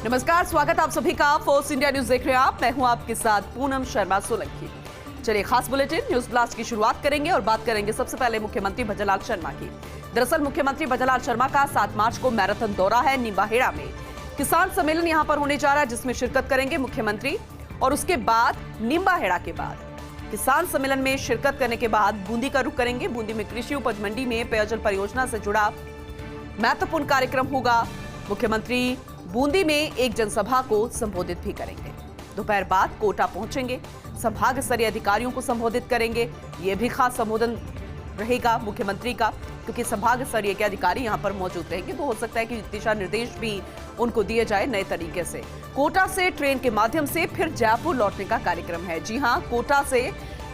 नमस्कार, स्वागत आप सभी का फोर्स इंडिया न्यूज देख रहे हैं आप। मैं हूं आपके साथ पूनम शर्मा सोलंकी। चलिए खास बुलेटिन न्यूज ब्लास्ट की शुरुआत करेंगे और बात करेंगे सबसे पहले मुख्यमंत्री भजनलाल शर्मा की। दरअसल मुख्यमंत्री भजनलाल शर्मा का 7 मार्च को मैराथन दौरा है निम्बाहेड़ा में। किसान सम्मेलन यहां पर होने जा रहा है जिसमें शिरकत करेंगे मुख्यमंत्री और उसके बाद निम्बाहेड़ा के बाद किसान सम्मेलन में शिरकत करने के बाद बूंदी का रुख करेंगे। बूंदी में कृषि उपज मंडी में पेयजल परियोजना से जुड़ा महत्वपूर्ण कार्यक्रम होगा। मुख्यमंत्री बूंदी में एक जनसभा को संबोधित भी करेंगे। दोपहर बाद कोटा पहुंचेंगे, संभाग स्तरीय अधिकारियों को संबोधित करेंगे। यह भी खास संबोधन रहेगा मुख्यमंत्री का, क्योंकि संभाग स्तरीय के अधिकारी यहां पर मौजूद रहेंगे, तो हो सकता है कि दिशा निर्देश भी उनको दिए जाए नए तरीके से। कोटा से ट्रेन के माध्यम से फिर जयपुर लौटने का कार्यक्रम है। जी हां, कोटा से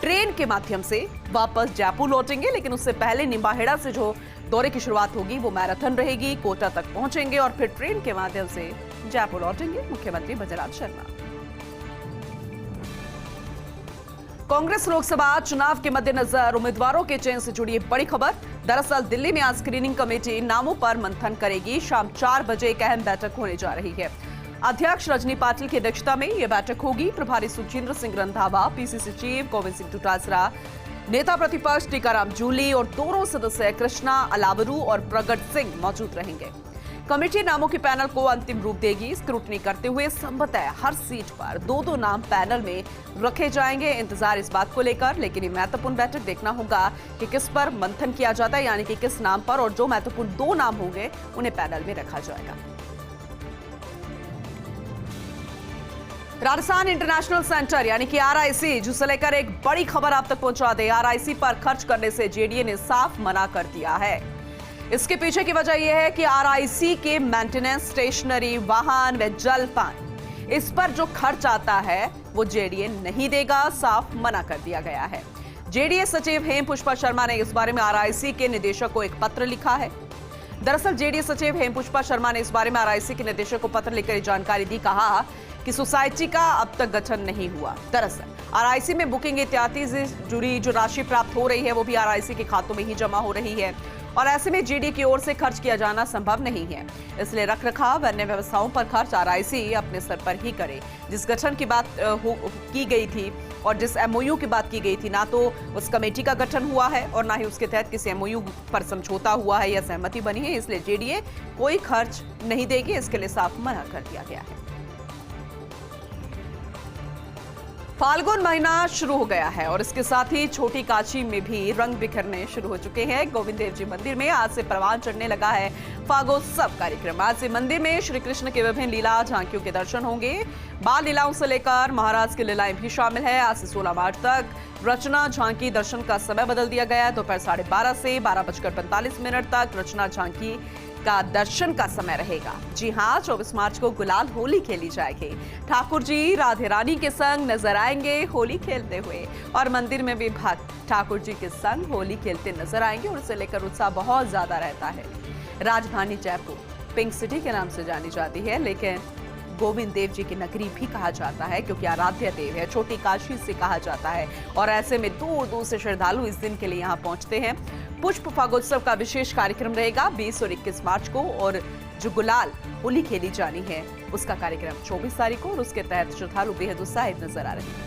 ट्रेन के माध्यम से वापस जयपुर लौटेंगे, लेकिन उससे पहले निम्बाहेड़ा से जो दौरे की शुरुआत होगी वो मैराथन रहेगी। कोटा तक पहुंचेंगे और फिर ट्रेन के माध्यम से जयपुर लौटेंगे मुख्यमंत्री भजनलाल शर्मा। कांग्रेस लोकसभा चुनाव के मद्देनजर उम्मीदवारों के चयन से जुड़ी बड़ी खबर। दरअसल दिल्ली में आज स्क्रीनिंग कमेटी नामों पर मंथन करेगी। शाम 4 बजे एक अहम बैठक होने जा रही है। अध्यक्ष रजनी पाटिल की अध्यक्षता में यह बैठक होगी। प्रभारी सुचेंद्र सिंह रंधावा, पीसीसी चीफ गोविंद सिंह डोटासरा, नेता प्रतिपक्ष टीकाराम जूली और दोनों सदस्य कृष्णा अलावरू और प्रगट सिंह मौजूद रहेंगे। कमेटी नामों के पैनल को अंतिम रूप देगी। स्क्रूटनी करते हुए संभवतः हर सीट पर 2-2 नाम पैनल में रखे जाएंगे। इंतजार इस बात को लेकर, लेकिन ये महत्वपूर्ण बैठक देखना होगा कि किस पर मंथन किया जाता है, यानी कि किस नाम पर, और जो महत्वपूर्ण 2 नाम होंगे उन्हें पैनल में रखा जाएगा। राजस्थान इंटरनेशनल सेंटर यानी कि आरआईसी, जिसे लेकर एक बड़ी खबर आप तक पहुंचा दे। आरआईसी पर खर्च करने से जेडीए ने साफ मना कर दिया है। इसके पीछे की वजह यह है कि आरआईसी के मेंटेनेंस, स्टेशनरी, वाहन व जलपान, इस पर जो खर्च आता है वो जेडीए नहीं देगा, साफ मना कर दिया गया है। जेडीए सचिव हेम पुष्पा शर्मा ने इस बारे में आरआईसी के निदेशक को एक पत्र लिखा है। दरअसल जेडीए सचिव हेम पुष्पा शर्मा ने इस बारे में आरआईसी के निदेशक को पत्र लिखकर जानकारी दी। कहा कि सोसाइटी का अब तक गठन नहीं हुआ। दरअसल आरआईसी में बुकिंग इत्यादि से जुड़ी जो राशि प्राप्त हो रही है वो भी आरआईसी के खातों में ही जमा हो रही है, और ऐसे में जेडीए की ओर से खर्च किया जाना संभव नहीं है। इसलिए रखरखाव अन्य व्यवस्थाओं पर खर्च आरआईसी अपने स्तर पर ही करे। जिस गठन की बात की गई थी और जिस एमओयू की बात की गई थी, ना तो उस कमेटी का गठन हुआ है और ना ही उसके तहत किसी एमओयू पर समझौता हुआ है या सहमति बनी है। इसलिए जेडीए कोई खर्च नहीं देगी, इसके लिए साफ मना कर दिया गया है। फाल्गुन महीना शुरू हो गया है और इसके साथ ही छोटी काशी में भी रंग बिखरने शुरू हो चुके हैं। गोविंद देव जी मंदिर में आज से परवान चढ़ने लगा है फागोत्सव कार्यक्रम। आज से मंदिर में श्री कृष्ण के विभिन्न लीला झांकियों के दर्शन होंगे। बाल लीलाओं से लेकर महाराज की लीलाएं भी शामिल है। आज से 16 मार्च तक रचना झांकी दर्शन का समय बदल दिया गया है। दोपहर 12:30 से 12:45 तक रचना झांकी का दर्शन का समय रहेगा। जी हां, 24 मार्च को गुलाल होली खेली जाएगी। ठाकुर जी राधे रानी के संग नजर आएंगे होली खेलते हुए, और मंदिर में भी भक्त ठाकुर जी के संग होली खेलते नजर आएंगे और इसे लेकर उत्साह बहुत ज्यादा रहता है। राजधानी जयपुर पिंक सिटी के नाम से जानी जाती है, लेकिन गोविंद देव जी की नगरी भी कहा जाता है, क्योंकि आराध्य देव है, छोटी काशी से कहा जाता है, और ऐसे में दूर दूर से श्रद्धालु इस दिन के लिए यहाँ पहुंचते हैं। पुष्प फागोत्सव का विशेष कार्यक्रम रहेगा 20 और 21 मार्च को, और जो गुलाल होली खेली जानी है उसका कार्यक्रम 24 तारीख को, और उसके तहत श्रद्धालु बेहद उत्साहित नजर आ रहे हैं।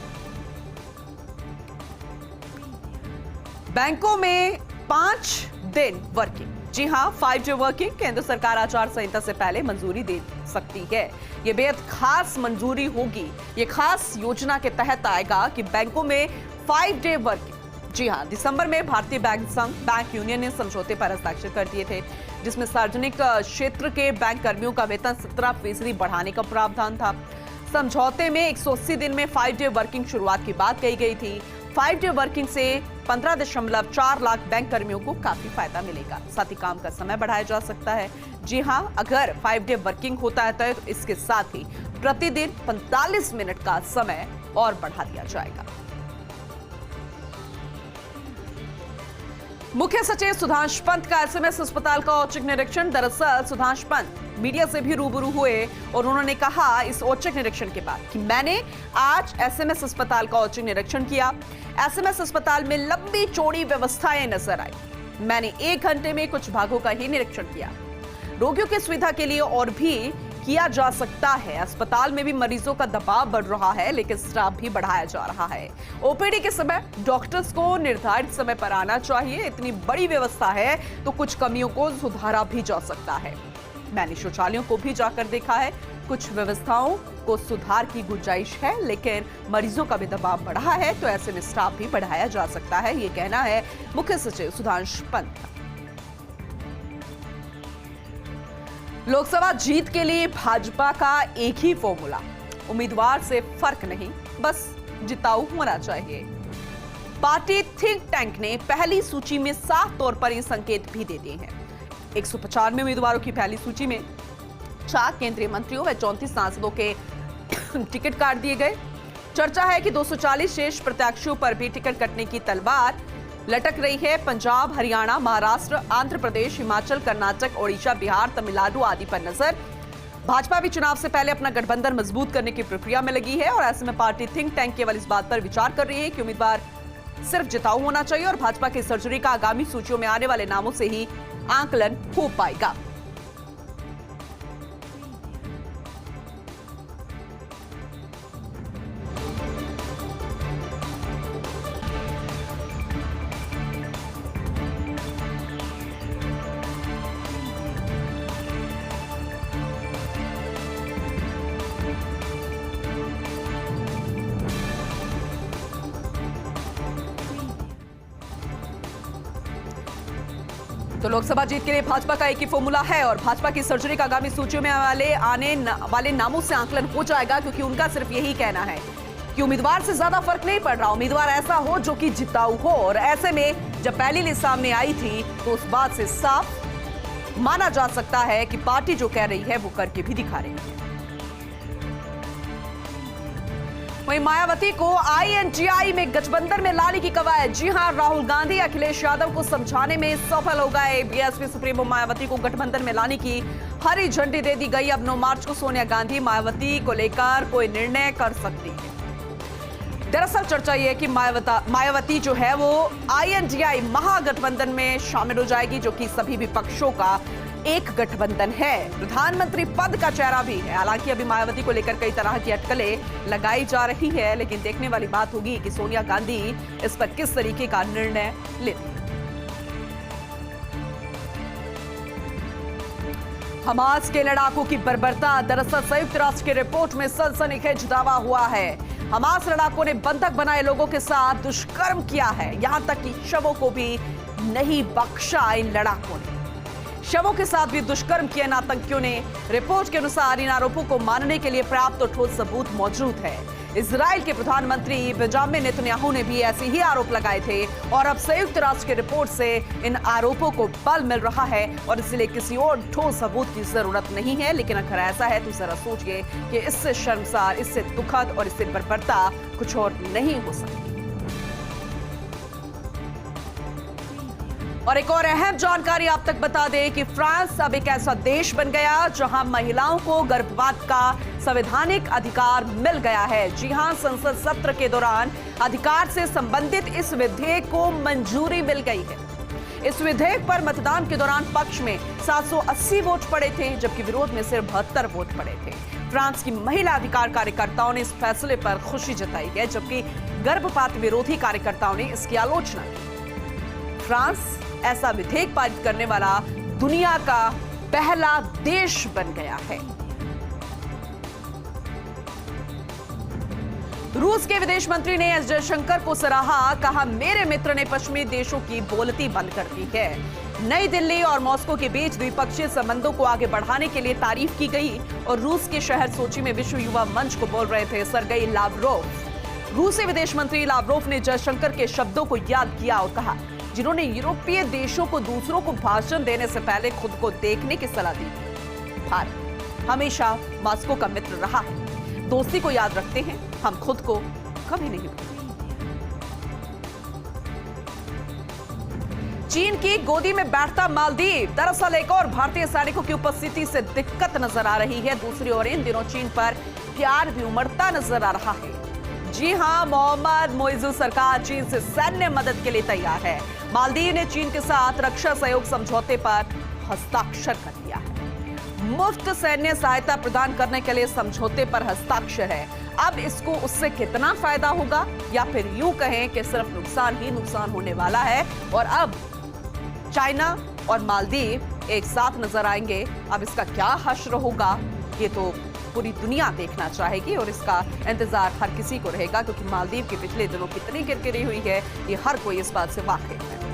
बैंकों में 5 दिन वर्किंग। जी हां, 5 डे वर्किंग केंद्र सरकार आचार संहिता से पहले मंजूरी दे सकती है। यह बेहद खास मंजूरी होगी। ये खास योजना के तहत आएगा कि बैंकों में 5 डे वर्किंग। जी हां, दिसंबर में भारतीय बैंक संघ, बैंक यूनियन ने समझौते पर हस्ताक्षर कर दिए थे, जिसमें सार्वजनिक क्षेत्र के बैंक कर्मियों का वेतन 17% बढ़ाने का प्रावधान था। समझौते में 180 दिन में 5 डे वर्किंग शुरुआत की बात कही गई थी। 5 डे वर्किंग से 15.4 लाख बैंक कर्मियों को काफी फायदा मिलेगा। साथ ही काम का समय बढ़ाया जा सकता है। जी हां, अगर 5 डे वर्किंग होता है तो इसके साथ ही प्रतिदिन 45 मिनट का समय और बढ़ा दिया जाएगा। मुख्य सचिव सुधांशु पंत का एसएमएस अस्पताल का औचक निरीक्षण। दरअसल सुधांशु पंत मीडिया से भी रूबरू हुए और उन्होंने कहा इस औचक निरीक्षण के बाद कि मैंने आज एसएमएस अस्पताल का औचक निरीक्षण किया। एसएमएस अस्पताल में लंबी चौड़ी व्यवस्थाएं नजर आई। मैंने 1 घंटे में कुछ भागों का ही निरीक्षण किया। रोगियों की सुविधा के लिए और भी किया जा सकता है। अस्पताल में भी मरीजों का दबाव बढ़ रहा है, लेकिन स्टाफ भी बढ़ाया जा रहा है। ओपीडी के समय डॉक्टर्स को निर्धारित समय पर आना चाहिए। इतनी बड़ी व्यवस्था है तो कुछ कमियों को सुधारा भी जा सकता है। मैंने शौचालयों को भी जाकर देखा है, कुछ व्यवस्थाओं को सुधार की गुंजाइश है, लेकिन मरीजों का भी दबाव बढ़ा है, तो ऐसे में स्टाफ भी बढ़ाया जा सकता है। ये कहना है मुख्य सचिव सुधांशु पंत। लोकसभा जीत के लिए भाजपा का एक ही फॉर्मूला, उम्मीदवार से फर्क नहीं, बस जिताऊ होना चाहिए। पार्टी थिंक टैंक ने पहली सूची में साफ तौर पर ये संकेत भी दे दिए हैं। 195 उम्मीदवारों की पहली सूची में 4 केंद्रीय मंत्रियों व 34 सांसदों के टिकट काट दिए गए। चर्चा है कि 240 शेष प्रत्याशियों पर भी टिकट कटने की तलवार लटक रही है। पंजाब, हरियाणा, महाराष्ट्र, आंध्र प्रदेश, हिमाचल, कर्नाटक, ओडिशा, बिहार, तमिलनाडु आदि पर नजर। भाजपा भी चुनाव से पहले अपना गठबंधन मजबूत करने की प्रक्रिया में लगी है और ऐसे में पार्टी थिंक टैंक केवल इस बात पर विचार कर रही है कि उम्मीदवार सिर्फ जिताऊ होना चाहिए और भाजपा की सर्जरी का आगामी सूचियों में आने वाले नामों से ही आंकलन हो पाएगा। तो लोकसभा जीत के लिए भाजपा का एक ही फॉर्मूला है और भाजपा की सर्जरी का आगामी सूचियों में आने वाले नामों से आंकलन हो जाएगा, क्योंकि उनका सिर्फ यही कहना है कि उम्मीदवार से ज्यादा फर्क नहीं पड़ रहा, उम्मीदवार ऐसा हो जो कि जिताऊ हो। और ऐसे में जब पहली लिस्ट सामने आई थी तो उस बात से साफ माना जा सकता है कि पार्टी जो कह रही है वो करके भी दिखा रही है। वहीं मायावती को आईएनटीआई में गठबंधन में लाने की कवायद। जी हां, राहुल गांधी अखिलेश यादव को समझाने में सफल हो गए। बीएसपी सुप्रीमो मायावती को गठबंधन में लाने की हरी झंडी दे दी गई। अब 9 मार्च को सोनिया गांधी मायावती को लेकर कोई निर्णय कर सकती है। दरअसल चर्चा यह है कि मायावती जो है वो आईएनटीआई महागठबंधन में शामिल हो जाएगी, जो कि सभी विपक्षों का एक गठबंधन है। प्रधानमंत्री पद का चेहरा भी है। हालांकि अभी मायावती को लेकर कई तरह की अटकलें लगाई जा रही है, लेकिन देखने वाली बात होगी कि सोनिया गांधी इस पर किस तरीके का निर्णय लेती है। हमास के लड़ाकों की बर्बरता। दरअसल संयुक्त राष्ट्र की रिपोर्ट में सनसनीखेज दावा हुआ है। हमास लड़ाकों ने बंधक बनाए लोगों के साथ दुष्कर्म किया है, यहां तक कि शवों को भी नहीं बख्शा इन लड़ाकों ने। शवों के साथ भी दुष्कर्म किए इन आतंकियों ने। रिपोर्ट के अनुसार इन आरोपों को मानने के लिए पर्याप्त और ठोस सबूत मौजूद है। इजराइल के प्रधानमंत्री बेंजामिन नेतन्याहू ने भी ऐसे ही आरोप लगाए थे और अब संयुक्त राष्ट्र की रिपोर्ट से इन आरोपों को बल मिल रहा है और इसलिए किसी और ठोस सबूत की जरूरत नहीं है। लेकिन अगर ऐसा है तो जरा सोचिए कि इससे शर्मसार, इससे दुखद और इससे बर्बरता कुछ और नहीं हो सकती। और एक और अहम जानकारी आप तक बता दें कि फ्रांस अब एक ऐसा देश बन गया जहां महिलाओं को गर्भपात का संवैधानिक अधिकार मिल गया है। जी हां, संसद सत्र के दौरान अधिकार से संबंधित इस विधेयक को मंजूरी मिल गई है। इस विधेयक पर मतदान के दौरान पक्ष में 780 वोट पड़े थे, जबकि विरोध में सिर्फ 72 वोट पड़े थे। फ्रांस की महिला अधिकार कार्यकर्ताओं ने इस फैसले पर खुशी जताई है, जबकि गर्भपात विरोधी कार्यकर्ताओं ने इसकी आलोचना की। फ्रांस ऐसा विधेयक पारित करने वाला दुनिया का पहला देश बन गया है। रूस के विदेश मंत्री ने एस जयशंकर को सराहा। कहा, मेरे मित्र ने पश्चिमी देशों की बोलती बंद कर दी है। नई दिल्ली और मॉस्को के बीच द्विपक्षीय संबंधों को आगे बढ़ाने के लिए तारीफ की गई और रूस के शहर सोची में विश्व युवा मंच को बोल रहे थे सरगेई लावरोव। रूसी विदेश मंत्री लावरोव ने जयशंकर के शब्दों को याद किया और कहा, जिन्होंने यूरोपीय देशों को दूसरों को भाषण देने से पहले खुद को देखने की सलाह दी। भारत हमेशा मॉस्को का मित्र रहा है, दोस्ती को याद रखते हैं, हम खुद को कभी नहीं भूलते। चीन की गोदी में बैठता मालदीव। दरअसल एक और भारतीय सैनिकों की उपस्थिति से दिक्कत नजर आ रही है। दूसरी ओर इन दिनों चीन पर प्यार भी उमड़ता नजर आ रहा है। जी हां, मोहम्मद मोइज़ सरकार चीन से सैन्य मदद के लिए तैयार है। मालदीव ने चीन के साथ रक्षा सहयोग समझौते पर हस्ताक्षर कर दिया है। मुफ्त सैन्य सहायता प्रदान करने के लिए समझौते पर हस्ताक्षर है। अब इसको उससे कितना फायदा होगा, या फिर यूं कहें कि सिर्फ नुकसान ही नुकसान होने वाला है और अब चाइना और मालदीव एक साथ नजर आएंगे। अब इसका क्या हश्र होगा, ये तो पूरी दुनिया देखना चाहेगी और इसका इंतजार हर किसी को रहेगा, क्योंकि मालदीव की पिछले दिनों कितनी किरकिरी हुई है ये हर कोई इस बात से वाकिफ है।